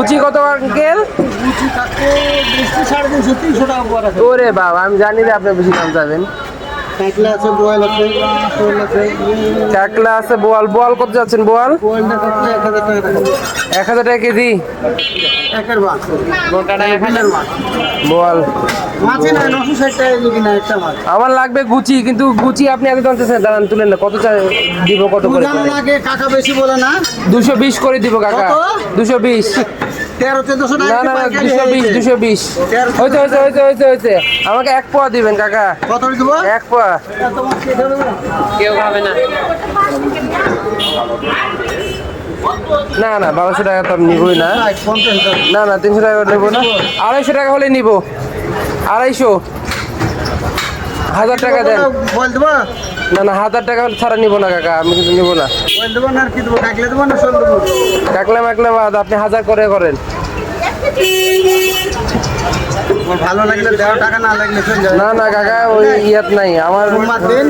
Gucci কত uncle? ওরে বাবা, আমি জানি যে আপনি বেশি দাম চাবেন। কাকলা আছে, বোয়াল। বোয়াল কত যাচ্ছেন? বোয়াল 1000 টাকা কেজি। বোয়াল আমার লাগবে গুচি, কিন্তু গুচি আপনি এত দাম চাচ্ছেন, দাঁড়ান তুলেন না। কত দিব? কত করে? কাকা বেশি বলে না, 220 করে দিব কাকা। 220। 1300-1400 না না না, 220 হয়েছে। আমাকে 1 পোয়া দিবেন কাকা। কত দিব? 1 পোয়া। কেউ খাবে না। না না, 1200 টাকা তো আমি নিবই না। না না, 300 টাকা নেবো না। 250 টাকা হলে নিব। 250। 1000 টাকা দেন। বল দেবো? না না, 1000 টাকা ছাড়া নিব না কাকা, আমি কিন্তু নিব না। বল দেবো না, আর কি দেবো? কাকলে দেবো না শোল দেবো? কাকলা মাকলা বাদ, আপনি 1000 করে করেন। ভালো লাগলে দেওয়া, টাকা না লাগলে চলে যাবে। না না কাকা, ওই ইয়াত নাই আমার। দিন